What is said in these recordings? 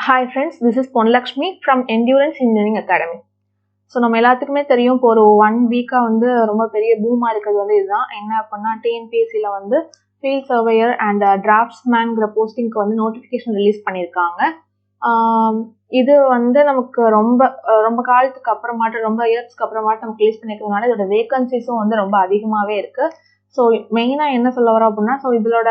Hi friends, this is Ponlakshmi from Endurance Engineering Academy. So நம்ம எல்லாத்துக்குமே தெரியும் இப்போ ஒரு 1 வீக்காக வந்து ரொம்ப பெரிய பூமாக இருக்கிறது வந்து இதுதான். என்ன அப்படின்னா டிஎன்பிஎஸ்சியில் வந்து ஃபீல்ட் சர்வேயர் அண்ட் டிராஃப்ட்ஸ்மேன்கிற போஸ்டிங்க்கு வந்து நோட்டிஃபிகேஷன் ரிலீஸ் பண்ணியிருக்காங்க. இது வந்து நமக்கு ரொம்ப காலத்துக்கு அப்புறமாட்டு ரொம்ப இயர்ஸ்க்கு அப்புறமாட்டு நமக்கு ரிலீஸ் பண்ணியிருக்கிறதுனால இதோட வேகன்சிஸும் வந்து ரொம்ப அதிகமாகவே இருக்குது. ஸோ மெயினாக என்ன சொல்ல வரோம் அப்படின்னா இதோட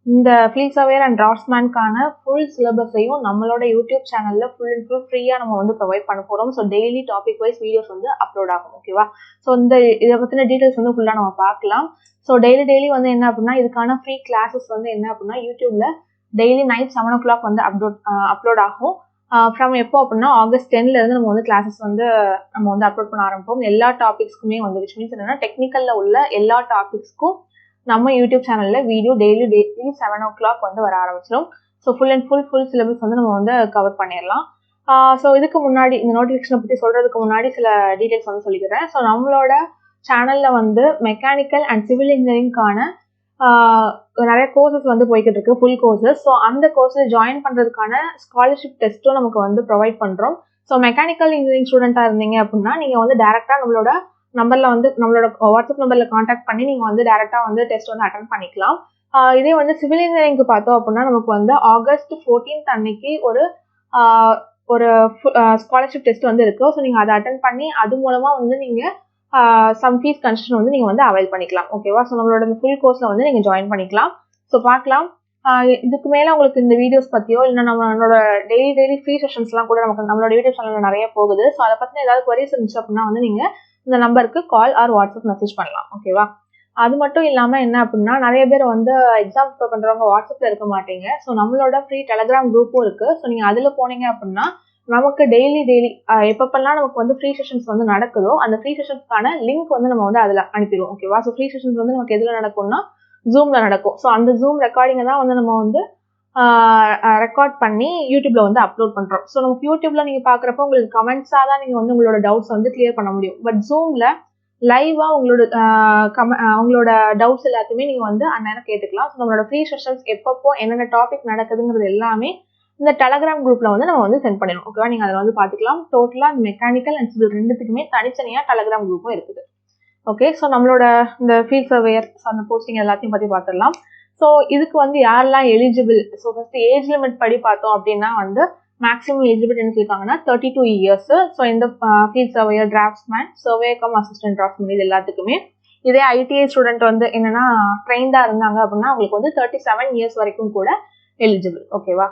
இந்த ஃபீல்ட் சர்வேயர் அண்ட் டிராஃப்ட்ஸ்மேனுக்கான ஃபுல் சிலபஸையும் நம்மளோட யூடியூப் சேனலில் ஃபுல் அண்ட் ஃபுல் ஃப்ரீயாக நம்ம வந்து ப்ரொவைட் பண்ண போகிறோம். So daily topic wise videos வந்து அப்லோட் ஆகும். ஓகேவா? ஸோ இதை பற்றின டீட்டெயில்ஸ் வந்து ஃபுல்லாக நம்ம பார்க்கலாம். ஸோ டெய்லி வந்து என்ன அப்படின்னா இதுக்கான ஃப்ரீ கிளாஸஸ் வந்து என்ன அப்படின்னா யூடியூப்ல டெய்லி நைட் 7 o'clock வந்து அப்லோட் ஆகும். ஃப்ரம் எப்போ அப்படின்னா August 10லேருந்து நம்ம வந்து கிளாஸஸ் வந்து நம்ம வந்து அப்லோட் பண்ண ஆரம்பிப்போம். எல்லா டாபிக்ஸ்க்குமே வந்து விச் மீன்ஸ் என்னன்னா டெக்னிக்கலில் உள்ள எல்லா டாபிக்ஸ்க்கும் நம்ம யூடியூப் சேனலில் வீடியோ டெய்லி 7 o'clock வந்து வர ஆரம்பிச்சிடும். So full and full syllabus வந்து நம்ம வந்து கவர் பண்ணிடலாம். ஸோ இதுக்கு முன்னாடி இந்த நோட்டிஃபிகேஷனை பற்றி சொல்கிறதுக்கு முன்னாடி சில டீட்டெயில்ஸ் வந்து சொல்லிக்கிறேன். ஸோ நம்மளோட சேனலில் வந்து மெக்கானிக்கல் அண்ட் சிவில் இன்ஜினியரிங்கான நிறைய கோர்சஸ் வந்து போய்கிட்டு இருக்கு, ஃபுல் கோர்சஸ். ஸோ அந்த கோர்ஸில் ஜாயின் பண்ணுறதுக்கான ஸ்காலர்ஷிப் டெஸ்ட்டும் நமக்கு வந்து ப்ரொவைட் பண்ணுறோம். ஸோ மெக்கானிக்கல் இன்ஜினியரிங் ஸ்டூடெண்ட்டாக இருந்தீங்க அப்படின்னா நீங்கள் வந்து டேரெக்டாக நம்மளோட வாட்ஸ்அப் நம்பர்ல காண்டாக்ட் பண்ணி நீங்க வந்து டைரக்டா வந்து டெஸ்ட் வந்து அட்டென்ட் பண்ணிக்கலாம். இதே வந்து சிவில் இன்ஜினியரிங்க்கு பார்த்தோம் அப்படின்னா நமக்கு வந்து August 14th அன்னைக்கு ஒரு ஸ்காலர்ஷிப் டெஸ்ட் வந்து இருக்கு. ஸோ நீங்க அதை அட்டென்ட் பண்ணி அது மூலமா வந்து நீங்க சம் ஃபீஸ் கன்செஷன் வந்து நீங்க வந்து அவைல் பண்ணிக்கலாம். ஓகேவா? ஸோ நம்மளோட இந்த ஃபுல் கோர்ஸ்ல வந்து நீங்க ஜாயின் பண்ணிக்கலாம். ஸோ பார்க்கலாம். இதுக்கு மேல உங்களுக்கு இந்த வீடியோஸ் பத்தியோ இல்லை நம்மளோட டெய்லி ஃப்ரீ செஷன்ஸ்லாம் கூட நம்மளோட யூடியூப் சேனல்ல நிறைய போகுது. ஸோ அதை பத்தின ஏதாவது குவரிஸ் இருந்துச்சு அப்படின்னா வந்து நீங்க இந்த நம்பருக்கு கால் ஆர் வாட்ஸ்அப் மெசேஜ் பண்ணலாம். ஓகேவா? அது மட்டும் இல்லாமல் என்ன அப்படின்னா நிறைய பேர் வந்து எக்ஸாம் ப்ரிப்பேர் பண்ணுறவங்க வாட்ஸ்அப்பில் இருக்க மாட்டீங்க. ஸோ நம்மளோட ஃப்ரீ டெலகிராம் குரூப்பும் இருக்குது. ஸோ நீங்கள் அதில் போனீங்க அப்படின்னா நமக்கு டெய்லி எப்பப்பெல்லாம் நமக்கு வந்து ஃப்ரீ செஷன்ஸ் வந்து நடக்குதோ அந்த ஃப்ரீ செஷன்ஸ்க்கான லிங்க் வந்து நம்ம வந்து அதில் அனுப்பிடுவோம். ஓகேவா? ஸோ ஃப்ரீ செஷன்ஸ் வந்து நமக்கு எதில் நடக்கும்னா ஜூமில் நடக்கும். ஸோ அந்த ஜூம் ரெக்கார்டிங்கை தான் வந்து நம்ம வந்து ரெக்கார்ட் பண்ணி யூடியூப்ல வந்து அப்லோட் பண்றோம். ஸோ நமக்கு யூடியூப்ல நீங்க பாக்குறப்ப உங்களுக்கு கமெண்ட்ஸா தான் நீங்க வந்து உங்களோட டவுட்ஸ் வந்து கிளியர் பண்ண முடியும். பட் ஜூம்ல லைவா உங்களோட டவுட்ஸ் எல்லாத்தையுமே நீங்க வந்து அந்நேரம் கேட்டுக்கலாம். ஸோ நம்மளோட ஃப்ரீ செஷன்ஸ் எப்பப்போ என்னென்ன டாபிக் நடக்குதுங்கிறது எல்லாமே இந்த டெலகிராம் குரூப்ல வந்து நம்ம வந்து சென்ட் பண்ணிடுவோம். ஓகேவா? நீங்க அதில் வந்து பாத்துக்கலாம். டோட்டலா மெக்கானிக்கல் அண்ட் சிவில் ரெண்டுத்துக்குமே தனித்தனியா டெலகிராம் குரூப்பும் இருக்குது. ஓகே. ஸோ நம்மளோட இந்த ஃபீல்ட் சர்வேயர் அந்த போஸ்டிங் எல்லாத்தையும் பத்தி பார்த்துடலாம். ஸோ இதுக்கு வந்து யாரெல்லாம் eligible? So first age limit படி பார்த்தோம் அப்படின்னா வந்து மேக்ஸிமம் ஏஜ் லிமிட் என்ன சொல்லியிருக்காங்கன்னா 32 years. ஸோ இந்த field surveyor, draughtsman, surveyor come assistant draughtsman இது எல்லாத்துக்குமே. இதே ஐடிஐ ஸ்டூடெண்ட் வந்து என்னன்னா ட்ரெயின்டா இருந்தாங்க அப்படின்னா அவங்களுக்கு வந்து 37 years வரைக்கும் கூட எலிஜிபிள். ஓகேவா?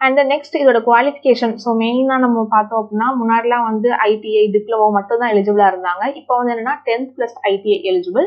அண்ட் நெக்ஸ்ட் இதோட குவாலிஃபிகேஷன். ஸோ மெயினாக நம்ம பார்த்தோம் அப்படின்னா முன்னாடிலாம் வந்து ஐடிஐ டிப்ளமோ மட்டும் தான் எலிஜிபிளா இருந்தாங்க. இப்போ வந்து என்னன்னா 10th plus ITI eligible,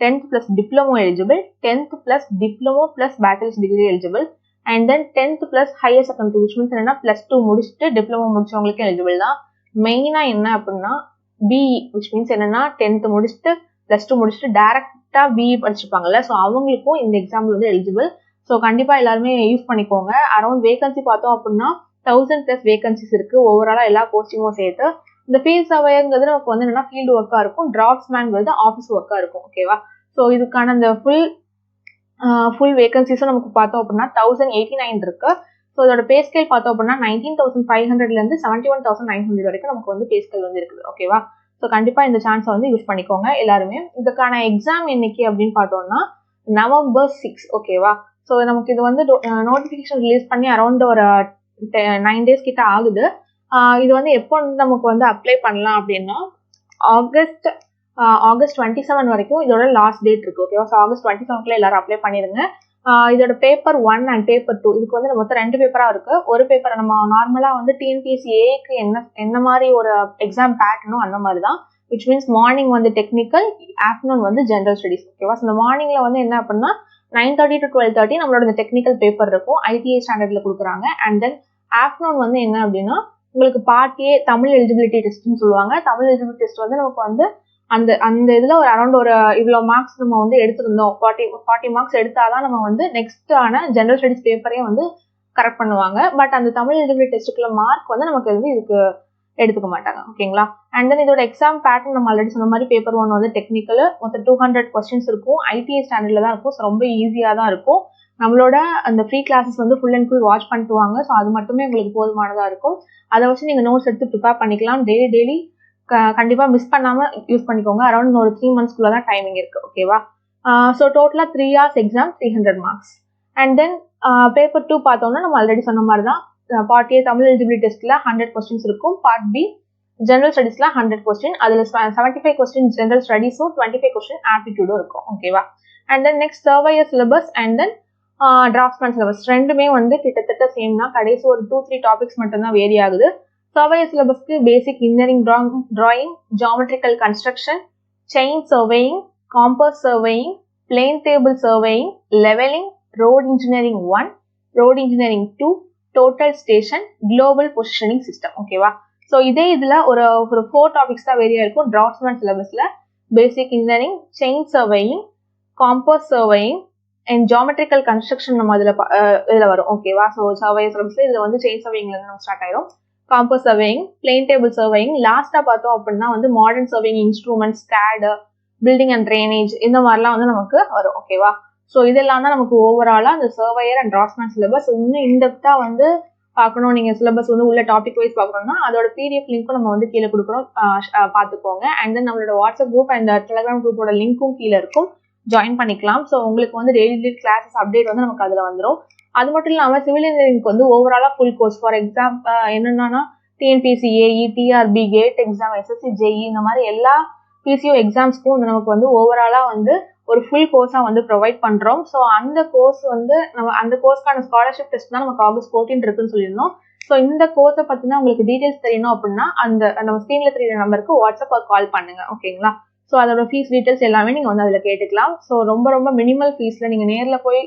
10th plus diploma eligible, 10th plus diploma plus bachelor's degree eligible, and then 10th plus higher secondary which means என்னன்னா +2 முடிச்சுட்டு டிப்ளமோ முடிச்சவங்களுக்கு எலிஜிபிள் தான். மெயினா என்ன அப்படின்னா BE which means என்னன்னா 10th முடிச்சுட்டு +2 முடிச்சுட்டு டைரக்டா BE படிச்சிருப்பாங்கல்ல, ஸோ அவங்களுக்கும் இந்த எக்ஸாம்பிள் வந்து எலிஜிபிள். ஸோ கண்டிப்பா எல்லாருமே யூஸ் பண்ணிக்கோங்க. அரௌண்ட் வேகன்சி பார்த்தோம் அப்படின்னா 1000+ வேகன்சிஸ் இருக்கு ஓவராலா எல்லா போஸ்டிங்கும் சேர்த்து. இந்த ஃபீல்ட் சர்வேயர்ங்கிறது நமக்கு வந்து என்னன்னா ஃபீல்டு ஒர்க்கா இருக்கும், டிராஃப்ட்ஸ்மேன்ங்கிறது ஆஃபீஸ் ஒர்க்கா இருக்கும். ஓகேவா? ஸோ இதுக்கான அந்த ஃபுல் வேகன்சிஸும் நமக்கு பார்த்தோம் அப்படின்னா 1089 இருக்கு. ஸோ இதோட பே ஸ்கேல் பார்த்தோம் அப்படின்னா 19,500லேருந்து 71,900 வரைக்கும் நமக்கு வந்து பே ஸ்கேல் வந்து இருக்குது. ஓகேவா? ஸோ கண்டிப்பா இந்த சான்ஸை வந்து யூஸ் பண்ணிக்கோங்க எல்லாருமே. இதுக்கான எக்ஸாம் என்னைக்கு அப்படின்னு பார்த்தோம்னா November 6. ஓகேவா? ஸோ நமக்கு இது வந்து நோட்டிஃபிகேஷன் ரிலீஸ் பண்ணி அரௌண்ட் ஒரு 9 days கிட்ட ஆகுது. இது வந்து எப்போ வந்து நமக்கு வந்து அப்ளை பண்ணலாம் அப்படின்னா August 27 வரைக்கும் இதோட லாஸ்ட் டேட் இருக்கு. ஓகேவா? ஸோ August 27 எல்லாரும் அப்ளை பண்ணிருங்க. இதோட பேப்பர் 1 அண்ட் பேப்பர் 2 இதுக்கு வந்து மொத்தம் 2 பேப்பரா இருக்கு. ஒரு பேப்பர் நம்ம நார்மலா வந்து TNPSC-க்கு என்ன மாதிரி ஒரு எக்ஸாம் பேட்டர்னோ அந்த மாதிரி தான். விச் மீன்ஸ் மார்னிங் வந்து டெக்னிக்கல், ஆஃப்டர்நூன் வந்து ஜென்ரல் ஸ்டடிஸ். ஓகேவா? ஸோ இந்த மார்னிங்ல வந்து என்ன அப்படின்னா 9:30 to 12:30 நம்மளோட இந்த டெக்னிக்கல் பேப்பர் இருக்கும், ITI ஸ்டாண்டர்ட்ல கொடுக்குறாங்க. அண்ட் தென் ஆஃப்டர்நூன் வந்து என்ன அப்படின்னா உங்களுக்கு பார்ட் A தமிழ் எலிஜிபிலிட்டி டெஸ்ட்னு சொல்லுவாங்க. தமிழ் எலிஜிபிலிட்டி டெஸ்ட் வந்து நமக்கு வந்து அந்த இதுல ஒரு அரௌண்ட் ஒரு இவ்வளோ மார்க்ஸ் நம்ம வந்து எடுத்திருந்தோம், 40 மார்க்ஸ் எடுத்தாதான் நம்ம வந்து நெக்ஸ்ட் ஆன ஜெனரல் ஸ்டடிஸ் பேப்பரையும் வந்து கரெக்ட் பண்ணுவாங்க. பட் அந்த தமிழ் எலிஜிபிலிட்டி டெஸ்ட்டுக்குள்ள மார்க் வந்து நமக்கு வந்து இதுக்கு எடுத்துக்க மாட்டாங்க. ஓகேங்களா? அண்ட் தென் இதோட எக்ஸாம் பேட்டர்ன் நம்ம ஆல்ரெடி சொன்ன மாதிரி பேப்பர் 1 வந்து டெக்னிக்கல் மொத்தம் 200 கொஸ்டின்ஸ் இருக்கும். ITI ஸ்டாண்டர்ட்ல தான் இருக்கும். ஸோ ரொம்ப ஈஸியா தான் இருக்கும். நம்மளோட அந்த ஃப்ரீ கிளாஸஸ் வந்து ஃபுல் அண்ட் ஃபுல் வாட்ச் பண்ணிட்டு வாங்க. ஸோ அது மட்டுமே உங்களுக்கு போதுமானதாக இருக்கும். அதை வச்சு நீங்கள் நோட்ஸ் எடுத்து ப்ரிப்பேர் பண்ணிக்கலாம். டெய்லி கண்டிப்பாக மிஸ் பண்ணாமல் யூஸ் பண்ணிக்கோங்க. அரௌண்ட் ஒரு 3 monthsக்குள்ள தான் டைமிங் இருக்குது. ஓகேவா? ஸோ டோட்டலாக 3 hours exam, 300 marks. And then paper 2 பார்த்தோம்னா நம்ம ஆல்ரெடி சொன்ன மாதிரி தான். பார்ட் A தமிழ் எலிஜிபிலிட்டி டெஸ்ட்டில் 100 questions இருக்கும். பார்ட் B ஜென்ரல் ஸ்டடீஸில் 100 question. அதில் 75 questions ஜென்ரல் ஸ்டடீஸும் 25 question ஆப்டிடியூடும் இருக்கும். ஓகேவா? And then next surveyor syllabus and then draftsman syllabus ரெண்டுமே வந்து கிட்டத்தட்ட சேம் தான். கடைசி ஒரு 2-3 டாபிக்ஸ் மட்டும்தான் வேரி ஆகுது. சர்வேயர் சிலபஸ்க்கு basic engineering drawing, geometrical construction, chain surveying, compass surveying, plane table surveying, levelling, road engineering 1, road engineering 2, total station, global positioning system. ஓகேவா? ஸோ இதே இதில் ஒரு 4 டாபிக்ஸ் தான் வேரியா இருக்கும். டிராஃப்ட்ஸ்மேன் சிலபஸில் basic engineering, chain surveying, compass surveying and geometrical construction நம்ம இதில் வரும். ஓகேவா? ஸோ சர்வேயர் சிலபஸில் இதில் வந்து செயின் சர்வேயிங்லேருந்து நம்ம ஸ்டார்ட் ஆயிடும். Compass surveying, plane table surveying, லாஸ்ட்டாக பார்த்தோம் அப்படின்னா வந்து modern surveying instruments, CAD, building and drainage இந்த மாதிரிலாம் வந்து நமக்கு வரும். ஓகேவா? ஸோ இதெல்லாம் தான் நமக்கு ஓவராலாக அந்த சர்வேயர் அண்ட் டிராஃப்ட்ஸ்மேன் சிலபஸ். இன்னும் இன்டெப்த்தாக வந்து பார்க்கணும், நீங்கள் சிலபஸ் வந்து உள்ள டாபிக் வைஸ் பார்க்கணும்னா அதோட பிடிஎஃப் லிங்க்கும் நம்ம வந்து கீழே கொடுக்குறோம், பார்த்துக்கோங்க. அண்ட் தென் நம்மளோட வாட்ஸ்அப் குரூப் அண்ட் டெலிகிராம் குரூப்போட லிங்க்கும் கீழே இருக்கும், ஜாயின் பண்ணிக்கலாம். ஸோ உங்களுக்கு வந்து டெய்லி கிளாஸஸ் அப்டேட் வந்து நமக்கு அதில் வந்துடும். அது மட்டும் இல்லாமல் சிவில் இன்ஜினியரிங்க்கு வந்து ஓவராலாக ஃபுல் கோர்ஸ் ஃபார் எக்ஸாம் என்னென்னா TNPSC, EE, TRB, GATE exam, SSC, JE இந்த மாதிரி எல்லா PCU எக்ஸாம்ஸ்க்கும் வந்து நமக்கு வந்து ஓவராலாக வந்து ஒரு ஃபுல் கோர்ஸாக வந்து ப்ரொவைட் பண்ணுறோம். ஸோ அந்த கோர்ஸ் வந்து நம்ம அந்த கோர்ஸ்க்கான ஸ்காலர்ஷிப் டெஸ்ட் தான் நமக்கு August 14 இருக்குன்னு சொல்லியிருந்தோம். ஸோ இந்த கோர்ஸை பற்றினா உங்களுக்கு டீட்டெயில்ஸ் தெரியணும் அப்படின்னா அந்த நம்ம ஸ்க்ரீனில் தெரியுற நம்பருக்கு வாட்ஸ்அப் கால் பண்ணுங்க. ஓகேங்களா? ஸோ அதோட ஃபீஸ் டீட்டெயில்ஸ் எல்லாமே நீங்கள் வந்து அதில் கேட்டுக்கலாம். ஸோ ரொம்ப மினிமல் ஃபீஸில் நீங்கள் நேரில் போய்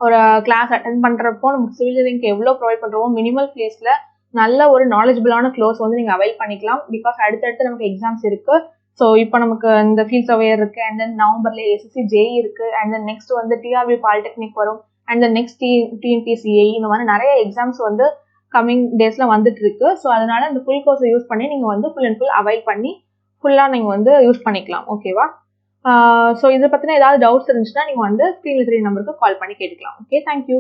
ஒரு கிளாஸ் அட்டென்ட் பண்ணுறப்போ நமக்கு சிவில் இன்ஜினியரிங்க்கு எவ்வளோ ப்ரொவைட் பண்ணுறோமோ மினிமல் ஃபீஸில் நல்ல ஒரு நாலேஜபிளான கோர்ஸ் வந்து நீங்கள் அவைல் பண்ணிக்கலாம். பிகாஸ் அடுத்தடுத்து நமக்கு எக்ஸாம்ஸ் இருக்குது. ஸோ இப்போ நமக்கு இந்த ஃபீல்ட் சர்வேயர் இருக்குது, அண்ட் தென் நவம்பர்லேயே SSC, JE இருக்குது, அண்ட் தென் நெக்ஸ்ட் வந்து TRB பாலிடெக்னிக் வரும், and then next TNPSC, EE இந்த மாதிரி நிறைய எக்ஸாம்ஸ் வந்து கம்மிங் டேஸில் வந்துட்டு இருக்கு. ஸோ அதனால இந்த ஃபுல் கோர்ஸை யூஸ் பண்ணி நீங்கள் வந்து ஃபுல் அண்ட் ஃபுல் அவைல் பண்ணி ஃபுல்லாக நீங்கள் வந்து யூஸ் பண்ணிக்கலாம். ஓகேவா? ஸோ இதை பற்றின ஏதாவது டவுட்ஸ் இருந்துச்சுன்னா நீங்கள் வந்து ஸ்க்ரீனில் தெரியுற நம்பருக்கு கால் பண்ணி கேட்டுக்கலாம். Okay, thank you.